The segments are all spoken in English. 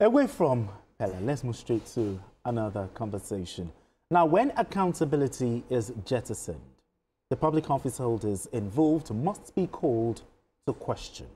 Away from Pella, let's move straight to another conversation. Now, when accountability is jettisoned, the public office holders involved must be called to question.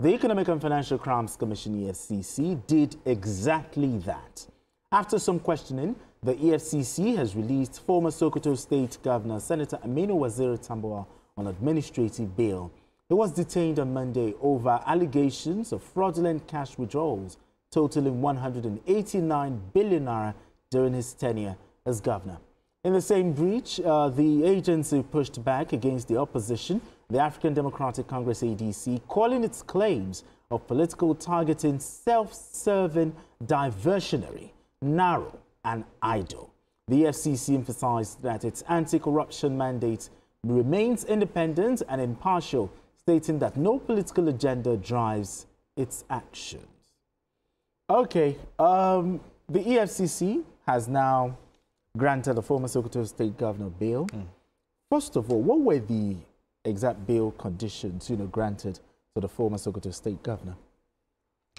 The Economic and Financial Crimes Commission, EFCC, did exactly that. After some questioning, the EFCC has released former Sokoto State Governor Senator Aminu Waziri Tambuwal on administrative bail. He was detained on Monday over allegations of fraudulent cash withdrawals totaling 189 billion naira during his tenure as governor. In the same breach, the agency pushed back against the opposition, the African Democratic Congress ADC, calling its claims of political targeting self-serving, diversionary, narrow and idle. The FCC emphasized that its anti-corruption mandate remains independent and impartial, stating that no political agenda drives its actions. Okay, the EFCC has now granted the former Sokoto State Governor bail. First of all, what were the exact bail conditions, granted to the former Sokoto State Governor?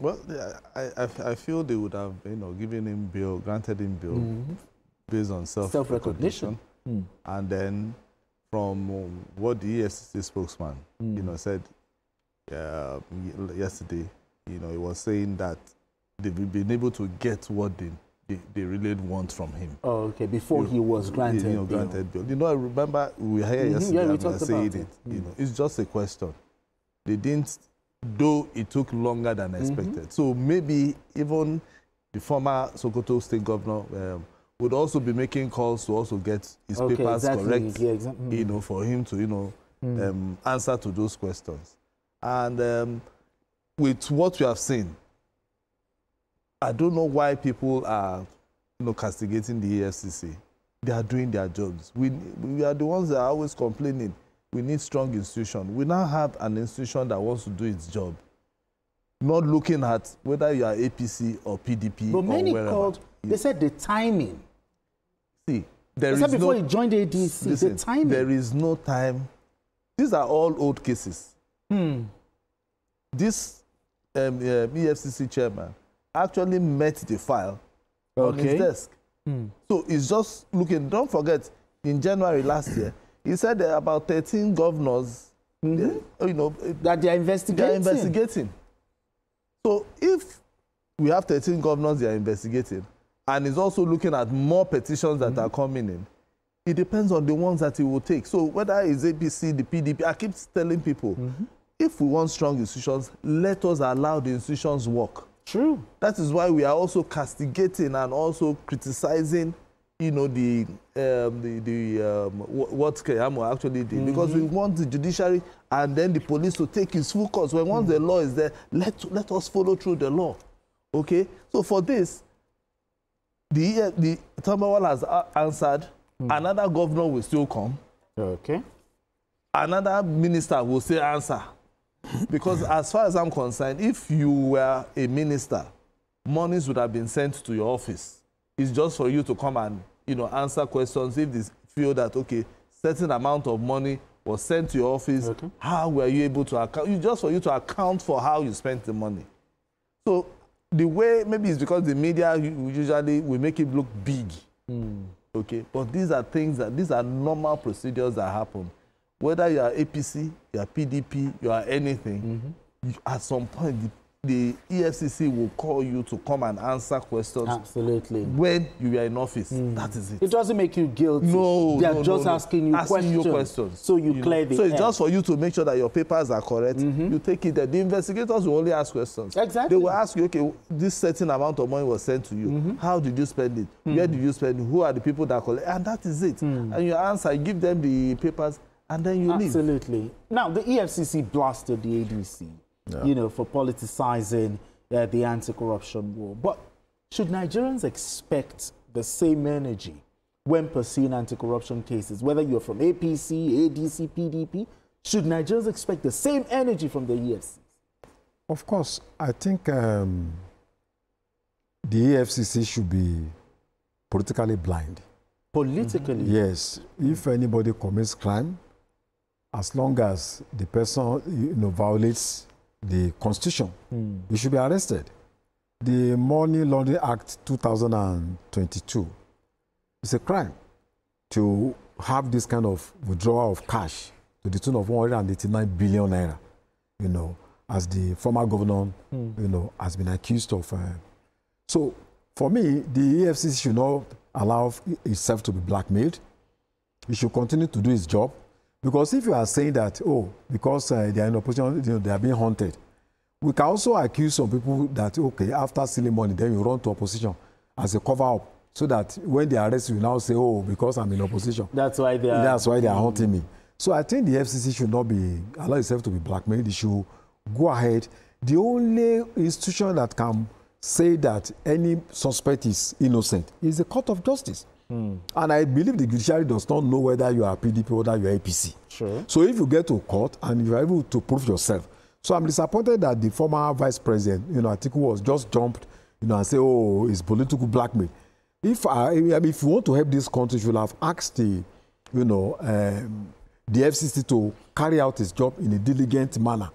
Well, I feel they would have, given him bail, granted him bail based on self-recognition. And then from what the EFCC spokesman, said yesterday, he was saying that they've been able to get what they really want from him. Oh, okay. Before he was granted bail. Granted bail. I remember we were here yesterday and we were saying it. It's just a question. They didn't, though it took longer than expected. So maybe even the former Sokoto State Governor would also be making calls to also get his papers correct, for him to, answer to those questions. And with what we have seen, I don't know why people are, castigating the EFCC. They are doing their jobs. We are the ones that are always complaining. We need strong institution. We now have an institution that wants to do its job, not looking at whether you are APC or PDP or many wherever. Called, they said the timing. See, they said before he joined the ADC, the timing. There is no time. These are all old cases. This EFCC chairman actually met the file on his desk. So it's just looking, don't forget, in January last year, he said there are about 13 governors that they are investigating. So if we have 13 governors they are investigating, and he's also looking at more petitions that are coming in, it depends on the ones that he will take. So whether it's APC, the PDP, I keep telling people, if we want strong institutions, let us allow the institutions work. True. That is why we are also castigating and also criticizing, what Keyamo actually did, because we want the judiciary and then the police to take its full course. When once the law is there, let us follow through the law. Okay. So for this, the Tambuwal has answered. Another governor will still come. Okay. Another minister will still answer. Because as far as I'm concerned, if you were a minister, monies would have been sent to your office. It's just for you to come and, answer questions. If they feel that, okay, certain amount of money was sent to your office, how were you able to account? It's just for you to account for how you spent the money. So the way, maybe it's because the media usually will make it look big. Okay, but these are normal procedures that happen. Whether you are APC, you are PDP, you are anything, at some point the EFCC will call you to come and answer questions. Absolutely. When you are in office, that is it. It doesn't make you guilty. No, they are just asking you questions. So you clear the air. So it's just for you to make sure that your papers are correct. You take it there. The investigators will only ask questions. Exactly. They will ask you, okay, this certain amount of money was sent to you. How did you spend it? Where did you spend it? Who are the people that collect? And that is it. And you answer, you give them the papers, and then you leave. Absolutely. Now, the EFCC blasted the ADC, for politicizing the anti-corruption war. But should Nigerians expect the same energy when pursuing anti-corruption cases, whether you're from APC, ADC, PDP? Should Nigerians expect the same energy from the EFCC? Of course. I think the EFCC should be politically blind. Politically? Yes. If anybody commits crime, as long as the person violates the Constitution, he should be arrested. the Money Laundering Act 2022 is a crime to have this kind of withdrawal of cash to the tune of 189 billion naira, you know, as the former governor, you know, has been accused of. So, for me, the EFCC should not allow itself to be blackmailed. It should continue to do its job. Because if you are saying that, oh, because they are in opposition, you know, they are being haunted, we can also accuse some people that, okay, after stealing money, then you run to opposition as a cover-up, so that when they arrest you, now say, oh, because I'm in opposition. That's why they are haunting me. So I think the FCC should not allow itself to be blackmailed. It should go ahead. The only institution that can say that any suspect is innocent is the Court of Justice. And I believe the judiciary does not know whether you are PDP or whether you are APC. Sure. So if you get to court and you are able to prove yourself. So I'm disappointed that the former vice president, you know, Atiku was just jumped, you know, and say, oh, it's political blackmail. If you want to help this country, you should have asked the, you know, the FCC to carry out its job in a diligent manner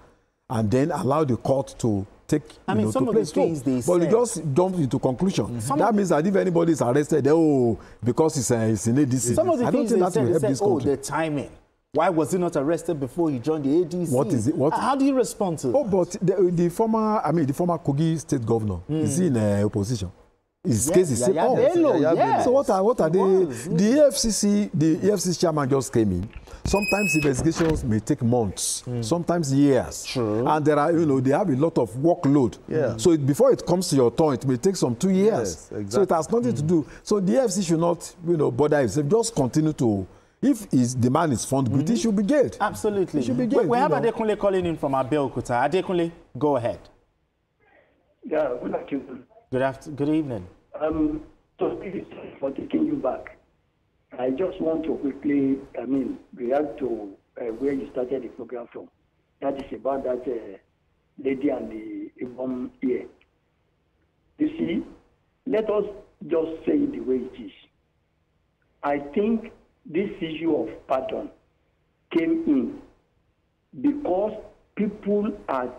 and then allow the court to take, some of the things they said. But you just jump into conclusion. That means that if anybody is arrested, because it's in ADC. Some of the things they said, oh, the timing. Why was he not arrested before he joined the ADC? What is it? How do you respond to that? Oh, but the former Kogi state governor, is he in opposition? His case is still yes. So what are they? The EFCC chairman just came in. Sometimes investigations may take months, sometimes years. True. And there are, they have a lot of workload. Yeah. So before it comes to your turn, it may take some 2 years. Yes, exactly. So it has nothing to do. So the EFCC should not, bother itself. Just continue to, if the man is found guilty, it should be jailed. Absolutely. It should be jailed. We have Adekunle calling in from Abeokuta. Adekunle, go ahead. Yeah, good afternoon. Good evening. So for taking you back, I just want to quickly, react to where you started the program from. That is about that lady and the bomb here. You see, let us just say it the way it is. I think this issue of pardon came in because people are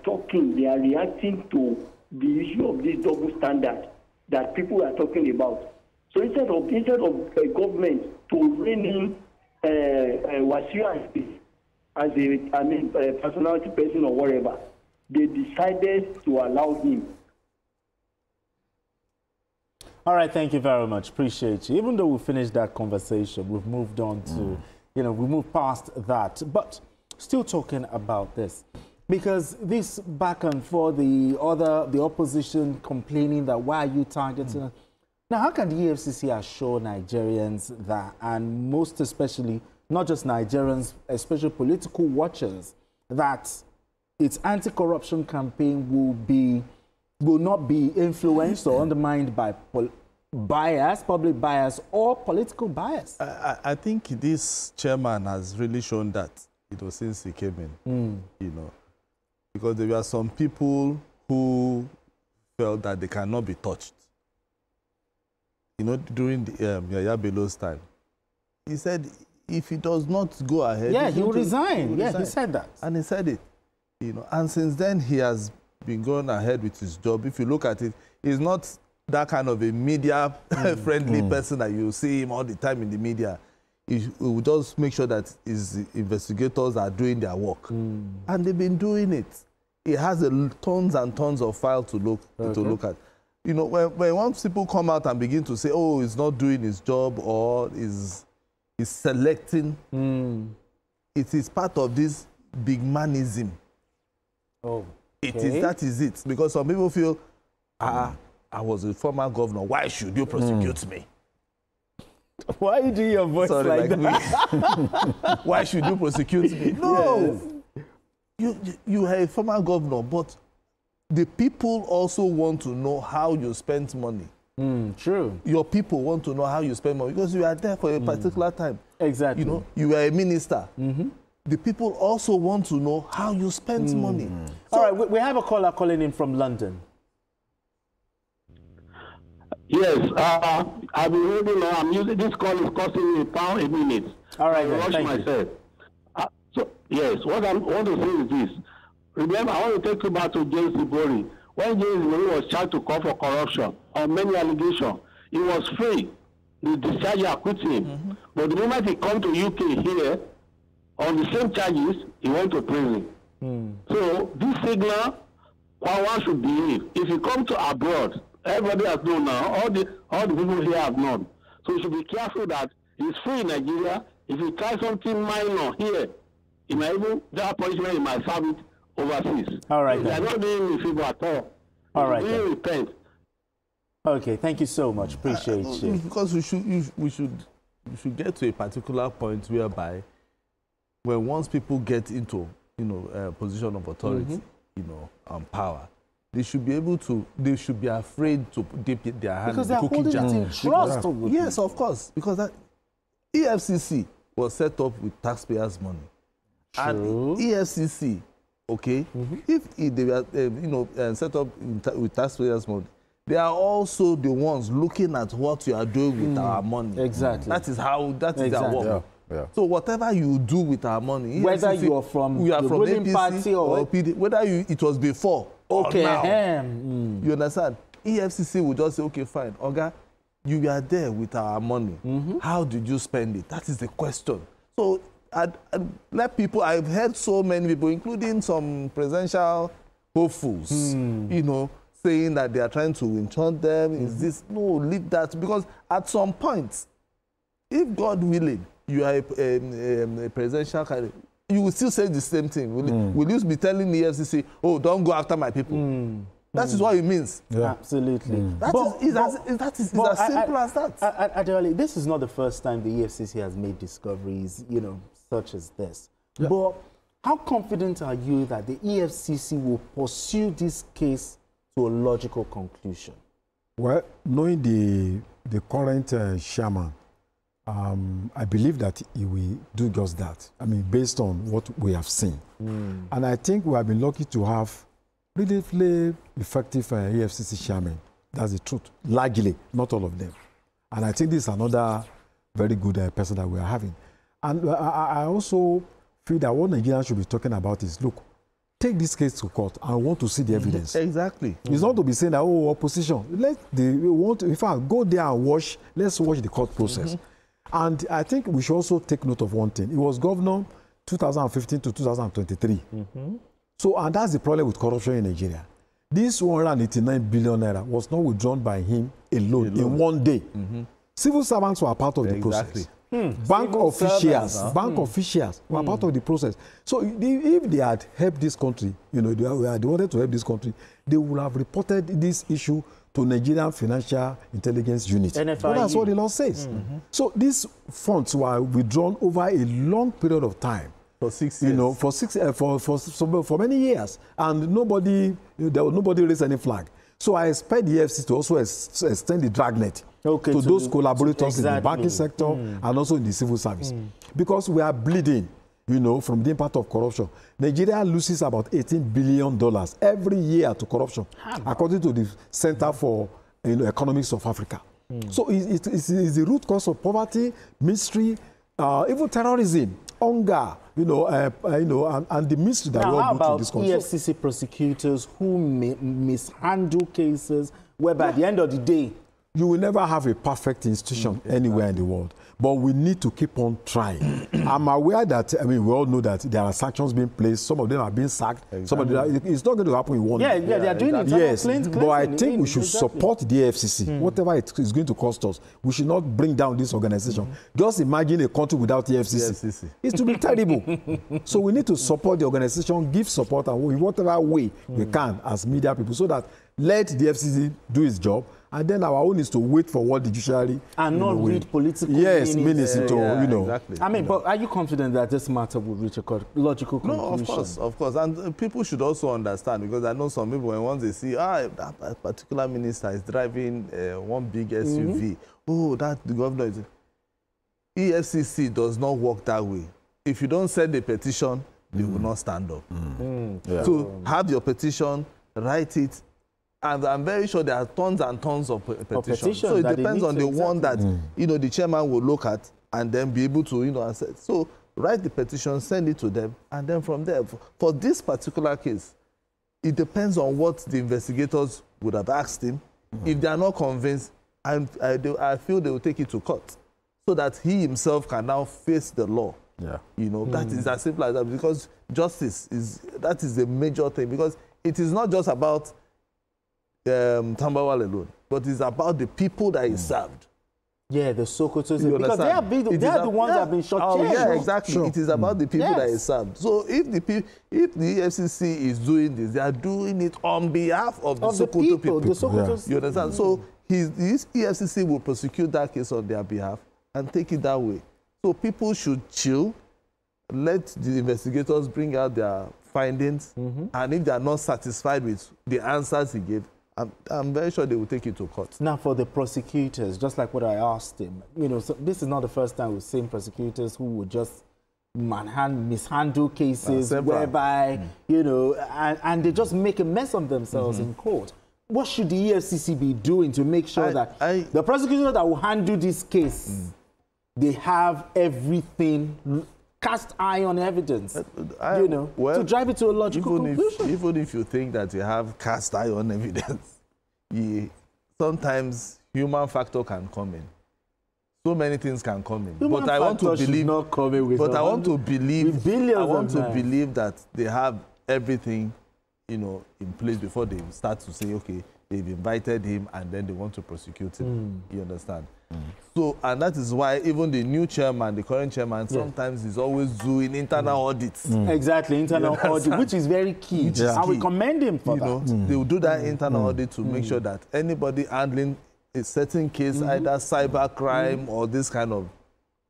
talking, they are reacting to the issue of this double standard that people are talking about. So instead of a government to rein in Wasiu as a personality person or whatever, they decided to allow him. All right, thank you very much. Appreciate you. Even though we finished that conversation, we've moved on to, we moved past that. But still talking about this. Because this back and forth, the opposition complaining that why are you targeting us? Now, how can the EFCC assure Nigerians that, and most especially, not just Nigerians, especially political watchers, that its anti-corruption campaign will not be influenced or undermined by public bias or political bias? I think this chairman has really shown that, since he came in, because there were some people who felt that they cannot be touched. During Yaya Bello's time, he said if he does not go ahead, he will resign. Yeah, he said that. And he said it. And since then he has been going ahead with his job. If you look at it, he's not that kind of a media friendly person that you see him all the time in the media. He will just make sure that his investigators are doing their work. And they've been doing it. He has tons and tons of files to look at. When once people come out and begin to say, oh, he's not doing his job or he's selecting, it is part of this big manism. Oh, okay. That is it. Because some people feel, I was a former governor, why should you prosecute me? Why do you do your voice like that? Why should you prosecute me? No. Yes. You are a former governor, but the people also want to know how you spent money. True. Your people want to know how you spend money because you are there for a particular time. Exactly. You are a minister. The people also want to know how you spent money. So, all right, we have a caller calling in from London. Yes, I've been holding on. I'm using this call is costing me £1 a minute. All right, I rush myself. Yes, what I want to say is this. Remember, I want to take you back to James Ibori when James was charged to call for corruption on many allegations, he was free. The discharge acquit him. But the moment he come to UK here, on the same charges, he went to prison. So this signal, one should believe. If you come to abroad, everybody has known now, all the people here have known. So you should be careful that he's free in Nigeria. If you try something minor here, he might even that punishment, he might serve it overseas. All right. So they are not doing me favor at all. All right. They repent. Okay, thank you so much. Appreciate you. Because we should get to a particular point whereby, when once people get into a position of authority, power, they should be able to. They should be afraid to dip their hand because in they're the cookie holding jar. it in trust. Yes, of course, because that EFCC was set up with taxpayers' money, and EFCC, okay, if they were set up with taxpayers' money, they are also the ones looking at what you are doing with our money. Exactly. That is their work. Yeah. So whatever you do with our money, whether EFCC, you are from the ruling APC party or PD, whether it was before or now, you understand? EFCC will just say, okay, fine, Oga, you were there with our money. How did you spend it? That is the question. So I'd let people. I've heard so many people, including some presidential hopefuls, saying that they are trying to enchant them. Is this? No, leave that. Because at some point, if God willing, you are a presidential candidate, you will still say the same thing. Will you be telling the EFCC, oh, don't go after my people? That is what it means. Yeah. Absolutely. That is as simple as that. Actually, this is not the first time the EFCC has made discoveries, such as this. Yeah. But how confident are you that the EFCC will pursue this case to a logical conclusion? Well, knowing the current chairman, I believe that he will do just that. I mean, based on what we have seen. And I think we have been lucky to have really effective EFCC chairman. That's the truth. Largely, not all of them. And I think this is another very good person that we are having. And I also feel that what Nigerians should be talking about is, look, take this case to court. I want to see the evidence. Exactly. It's not to be saying that, oh, opposition. In fact, go there and let's watch the court process. And I think we should also take note of one thing. It was governor 2015 to 2023. So, and that's the problem with corruption in Nigeria. This 189 billion naira was not withdrawn by him alone in one day. Civil servants were part of the process. Bank officials were part of the process. So if they had helped this country, they wanted to help this country, they would have reported this issue to Nigerian Financial Intelligence Unit. But that's what the law says. So these funds were withdrawn over a long period of time. For 6 years. For many years. And nobody raised any flag. So I expect the EFCC to also extend the dragnet to those collaborators in the banking sector and also in the civil service. Because we are bleeding, from the impact of corruption. Nigeria loses about $18 billion every year to corruption, according to the Center for Economics of Africa. So it is the root cause of poverty, misery, even terrorism, hunger, and the mystery that we all go through this country. EFCC prosecutors who mishandle cases, whereby at the end of the day, you will never have a perfect institution anywhere in the world. But we need to keep on trying. I'm aware that, we all know that there are sanctions being placed. Some of them are being sacked. Some of them it's not going to happen in one day. Yeah, they are doing it. Yes, but I think we should support the EFCC. Whatever it is going to cost us, we should not bring down this organization. Just imagine a country without the EFCC. It will be terrible. So we need to support the organization, give support, and in whatever way we can as media people, so that let the EFCC do its job. And then our own is to wait for what the judiciary and not read political minutes into, Exactly. I mean, but are you confident that this matter will reach a logical conclusion? No, of course. And people should also understand, because I know some people, when once they see, that particular minister is driving one big SUV, the governor is... EFCC does not work that way. If you don't send a petition, they will not stand up. So have your petition, write it, and I'm very sure there are tons and tons of petitions. So it depends on the one that the chairman will look at and then be able to assess. So write the petition, send it to them, and then from there, for this particular case, it depends on what the investigators would have asked him. If they are not convinced, I feel they will take it to court so that he himself can now face the law. Yeah. You know, that is as simple as that, because justice is the major thing, because it is not just about Tambuwal alone, but it's about the people that he served. Yeah, the Sokotos, because they are the ones that have been shot. Oh, yeah, exactly. Sure. It is about the people that he served. So if the EFCC is doing this, they are doing it on behalf of the Sokoto people. The Sokotos. You understand? So his EFCC will prosecute that case on their behalf and take it that way. So people should chill, let the investigators bring out their findings, and if they are not satisfied with the answers he gave, I'm very sure they will take it to court. Now, for the prosecutors, just like what I asked him, you know, so this is not the first time we've seen prosecutors who would just mishandle cases whereby, you know, and they just make a mess of themselves in court. What should the EFCC be doing to make sure that the prosecutor that will handle this case, they have everything, cast eye on evidence, you know, to drive it to a logical conclusion? Even if you think that you have cast eye on evidence, sometimes human factor can come in. So many things can come in. Human but I want to believe. Not come in with but I want to believe. I want to lives. believe that they have everything, you know, in place before they start to say, okay, they've invited him and then they want to prosecute him. You understand? So, and that is why even the new chairman, the current chairman, sometimes is always doing internal audits. Exactly, internal audit, which is very key. And we commend him for that. They will do that internal audit to make sure that anybody handling a certain case, either cyber crime or this kind of,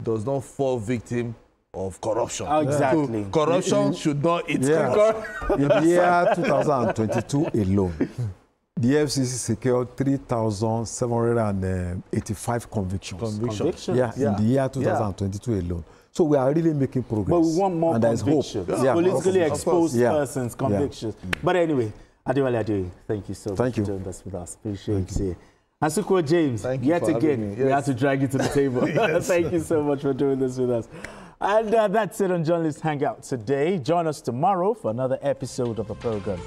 does not fall victim of corruption. Exactly. So corruption should not eat corruption. In the year 2022 alone, the EFCC secured 3,785 convictions. Yeah, in the year 2022 alone. So we are really making progress. But we want more convictions. Politically exposed persons, convictions. But anyway, Adewale Adeoye, thank you so much for doing this with us. Appreciate it. Asuko James, yet again, we had to drag you to the table. Thank you so much for doing this with us. And that's it on Journalist Hangout today. Join us tomorrow for another episode of the program.